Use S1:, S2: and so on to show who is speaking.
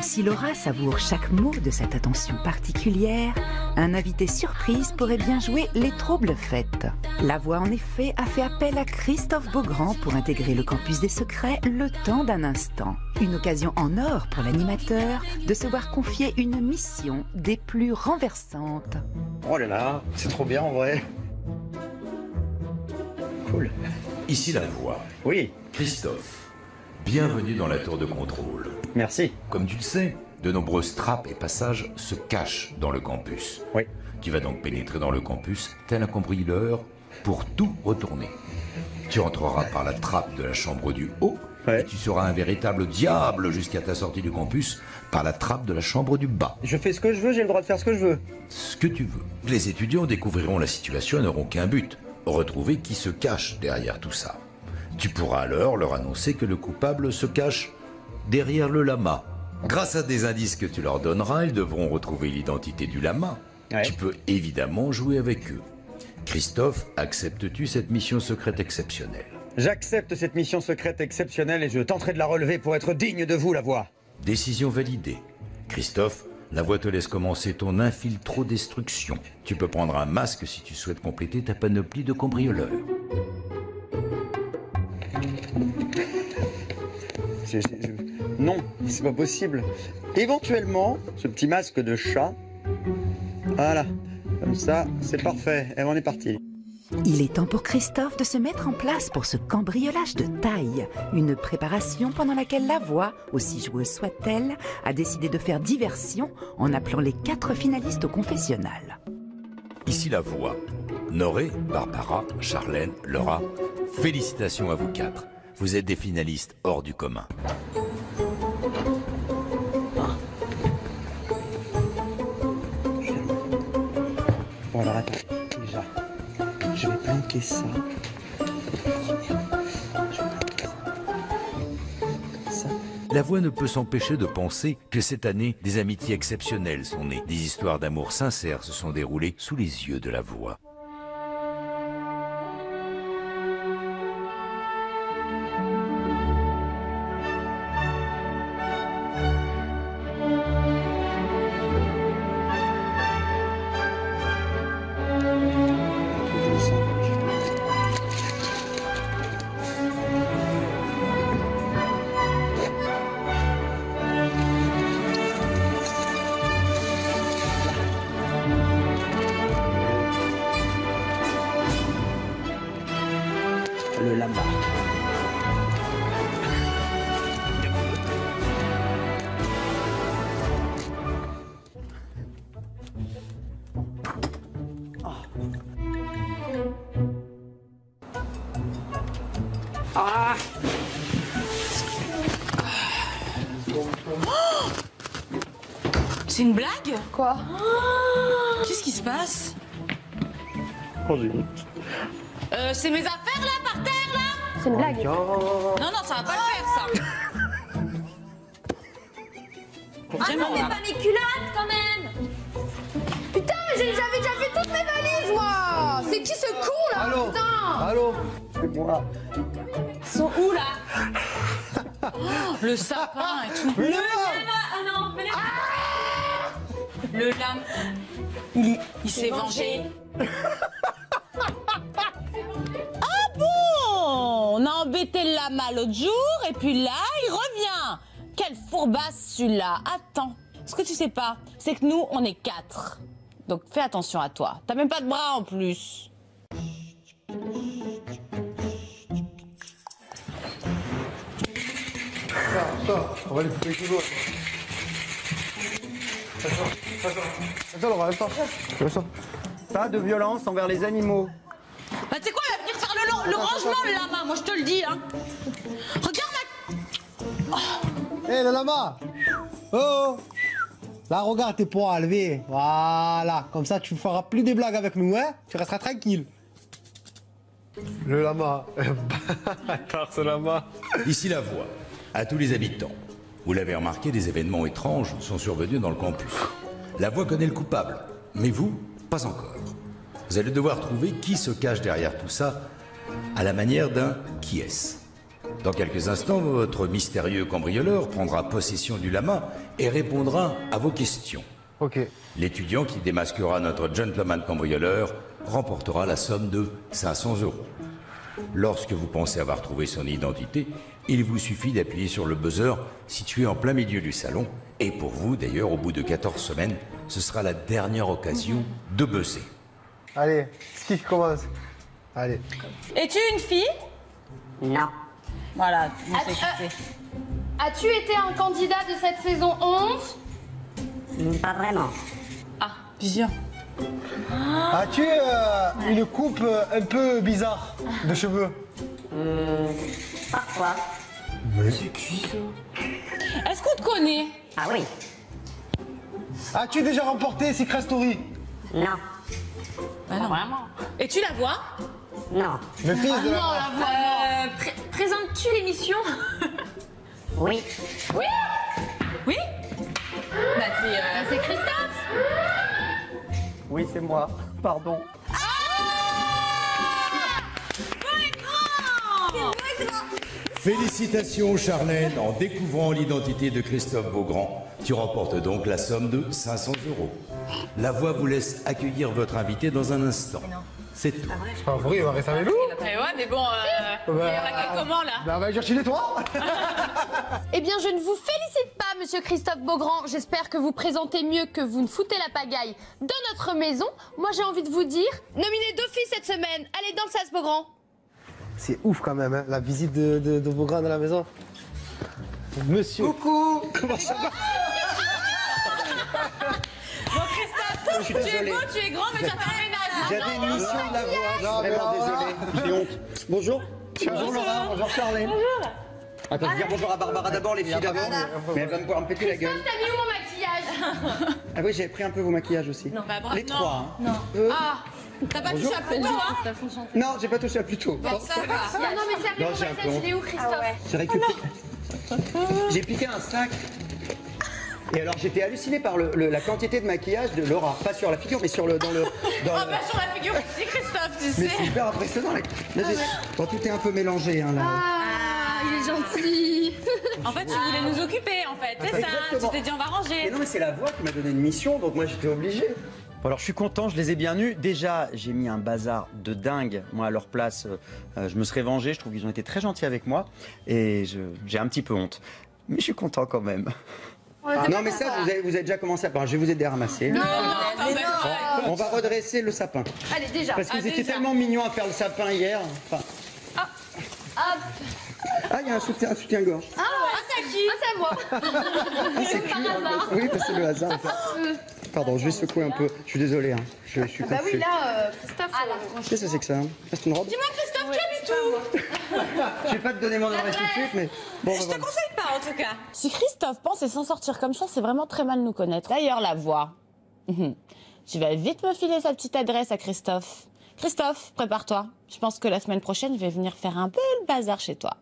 S1: Si Laura savoure chaque mot de cette attention particulière, un invité surprise pourrait bien jouer les troubles fêtes. La Voix, en effet, a fait appel à Christophe Beaugrand pour intégrer le campus des secrets le temps d'un instant. Une occasion en or pour l'animateur de se voir confier une mission des plus renversantes.
S2: Oh là là, c'est trop bien en vrai. Cool.
S3: Ici La Voix.
S2: Oui.
S3: Christophe. Bienvenue dans la tour de contrôle.
S2: Merci.
S3: Comme tu le sais, de nombreuses trappes et passages se cachent dans le campus.
S2: Oui.
S3: Tu vas donc pénétrer dans le campus tel un cambrioleur pour tout retourner. Tu entreras par la trappe de la chambre du haut et tu seras un véritable diable jusqu'à ta sortie du campus par la trappe de la chambre du bas.
S2: Je fais ce que je veux, j'ai le droit de faire ce que je veux.
S3: Ce que tu veux. Les étudiants découvriront la situation et n'auront qu'un but, retrouver qui se cache derrière tout ça. Tu pourras alors leur annoncer que le coupable se cache derrière le lama. Grâce à des indices que tu leur donneras, ils devront retrouver l'identité du lama.
S2: Ouais.
S3: Tu peux évidemment jouer avec eux. Christophe, acceptes-tu cette mission secrète exceptionnelle?
S2: J'accepte cette mission secrète exceptionnelle et je tenterai de la relever pour être digne de vous, La Voix.
S3: Décision validée. Christophe, La Voix te laisse commencer ton infiltro-destruction. Tu peux prendre un masque si tu souhaites compléter ta panoplie de cambrioleurs.
S2: Non, c'est pas possible. Éventuellement, ce petit masque de chat. Voilà, comme ça, c'est parfait. Et on est parti.
S1: Il est temps pour Christophe de se mettre en place pour ce cambriolage de taille. Une préparation pendant laquelle La Voix, aussi joueuse soit-elle, a décidé de faire diversion en appelant les 4 finalistes au confessionnal.
S3: Ici La Voix. Noré, Barbara, Charlène, Laura, félicitations à vous 4. Vous êtes des finalistes hors du commun.
S2: Bon alors attends, déjà, je vais planquer ça.
S3: La Voix ne peut s'empêcher de penser que cette année, des amitiés exceptionnelles sont nées. Des histoires d'amour sincères se sont déroulées sous les yeux de La Voix.
S2: Le lama.
S4: Ah. C'est une blague?
S5: Quoi?
S4: Qu'est-ce qui se passe?
S2: Oh, j'ai honte.
S4: C'est mes affaires là, par terre là?
S5: C'est une blague.
S4: Non, non, ça va pas le faire ça.
S5: Ah non, mais pas mes culottes quand même. Putain, mais j'avais déjà fait toutes mes valises moi. C'est qui ce con là?
S2: Allô?
S5: Putain.
S2: Allô? C'est moi.
S4: Ils sont où là? Oh, le sapin et tout.
S5: Le lama. Ah non, mais
S4: Le lame. Il s'est vengé. Ah bon? On a embêté le lama l'autre jour et puis là, il revient. Quelle fourbasse celui-là. Attends, ce que tu sais pas, c'est que nous, on est 4. Donc fais attention à toi. T'as même pas de bras en plus.
S6: Ça, on va les couper toujours. Attends, Laura, attends.
S2: Pas de violence envers les animaux.
S4: Bah tu sais quoi, il va venir faire le rangement le lama, moi je te le dis hein. Regarde là.
S6: Hé, le lama! Oh! Là, regarde tes poids à lever. Voilà. Comme ça, tu feras plus des blagues avec nous, hein? Tu resteras tranquille. Le lama. Bâtard, ce lama.
S3: Ici La Voix. À tous les habitants. Vous l'avez remarqué, des événements étranges sont survenus dans le campus. La Voix connaît le coupable, mais vous, pas encore. Vous allez devoir trouver qui se cache derrière tout ça, à la manière d'un qui est-ce. Dans quelques instants, votre mystérieux cambrioleur prendra possession du lama et répondra à vos questions.
S6: Ok.
S3: L'étudiant qui démasquera notre gentleman cambrioleur remportera la somme de 500 €. Lorsque vous pensez avoir trouvé son identité, il vous suffit d'appuyer sur le buzzer situé en plein milieu du salon. Et pour vous, d'ailleurs, au bout de 14 semaines, ce sera la dernière occasion de buzzer.
S6: Allez, qui commence? Allez.
S4: Es-tu une fille?
S7: Non.
S4: Voilà, on
S5: Ah,
S4: s'est quitté.
S5: As-tu été un candidat de cette saison 11?
S7: Pas vraiment.
S4: Ah, plusieurs.
S6: As-tu une coupe un peu bizarre de cheveux?
S7: Parfois.
S4: Est-ce qu'on te connaît?
S7: Ah oui.
S6: As-tu déjà remporté Secret Story?
S7: Non.
S4: Bah non. Vraiment. Et tu la vois?
S7: Non.
S6: Le fils de la...
S5: Non, la voix. Présentes-tu l'émission?
S7: Oui.
S4: Oui. Bah
S5: C'est Christophe.
S2: Oui, c'est moi. Pardon.
S3: Félicitations Charlène, en découvrant l'identité de Christophe Beaugrand, tu remportes donc la somme de 500 €. La voix vous laisse accueillir votre invité dans un instant. C'est tout.
S6: C'est pas vrai, il va rester avec nous?
S4: Eh ouais, mais bon, il y a comment là?
S6: Bah, on va chercher les toits.
S5: Eh bien, je ne vous félicite pas, monsieur Christophe Beaugrand. J'espère que vous présentez mieux, que vous ne foutez la pagaille dans notre maison. Moi, j'ai envie de vous dire, nominé d'office cette semaine. Allez, dans le sas, Beaugrand.
S6: C'est ouf quand même, hein, la visite de Beaugrand dans la maison. Monsieur.
S2: Coucou. Comment ça va?
S4: Bon, Christophe, tu es
S2: désolé.
S4: beau, tu es grand, mais tu as fait un ménage.
S2: J'avais une mission de la voix. Vraiment désolé. J'ai honte. Bonjour. Bonjour Laura. Bonjour Charlène. Bonjour. Attends, je vais dire bonjour à Barbara d'abord, les filles d'abord. Mais elle va me péter la gueule.
S5: T'as mis où mon maquillage?
S2: Ah oui, j'avais pris un peu vos maquillages aussi.
S4: Non, bah, bravo.
S2: Les
S4: Non.
S2: trois. Hein.
S4: Ah, t'as pas touché à Pluto, hein?
S2: Non, j'ai pas touché à plus tôt.
S4: Ça va.
S5: Non, mais sérieux,
S2: Non,
S5: mon
S2: j'ai un peu
S5: maquillage,
S2: honte.
S5: il est où, Christophe?
S2: J'ai récupéré. J'ai piqué un sac. Et alors j'étais halluciné par la quantité de maquillage de Laura. Pas sur la figure, mais sur le.
S4: Ah, bah sur la figure, c'est Christophe, tu
S2: Mais
S4: sais.
S2: c'est hyper impressionnant. Là, bon, tout est un peu mélangé. Hein, là.
S5: Ah, il est gentil.
S4: En fait, tu voulais nous occuper, en fait, c'est ça.
S2: Exactement.
S4: Tu t'es dit, on va
S2: Et
S4: ranger.
S2: non, mais c'est la voix qui m'a donné une mission, donc moi j'étais obligé. Bon, alors je suis content, je les ai bien eus. Déjà, j'ai mis un bazar de dingue. Moi, à leur place, je me serais vengé. Je trouve qu'ils ont été très gentils avec moi. Et j'ai un petit peu honte. Mais je suis content quand même. Non, mais ça, vous avez déjà commencé à parler. Je vais vous aider à ramasser.
S4: Non,
S2: On va redresser le sapin.
S5: Allez, déjà.
S2: Parce que vous étiez
S4: déjà.
S2: tellement mignons à faire le sapin hier. Enfin,
S5: Hop.
S2: ah, il y a un soutien-gorge.
S5: Ah, c'est qui? Ah, c'est à moi.
S2: C'est
S5: par
S2: cuir.
S5: hasard.
S2: Oui, parce que c'est le hasard. en fait. Pardon, je vais secouer un peu. Je suis désolé. Hein. Je suis
S5: Bah
S2: confus.
S5: oui, là, Christophe. Ah, là,
S2: Qu'est-ce que c'est que ça hein Ah, c'est une robe
S4: Dis-moi, Christophe, tu habites où?
S2: Je vais pas te donner mon adresse tout de suite, mais bon,
S4: Je te conseille pas, en tout cas. Si Christophe pense et s'en sortir comme ça, c'est vraiment très mal nous connaître. D'ailleurs, la voix. Tu vas vite me filer sa petite adresse à Christophe. Christophe, prépare-toi. Je pense que la semaine prochaine, je vais venir faire un peu le bazar chez toi.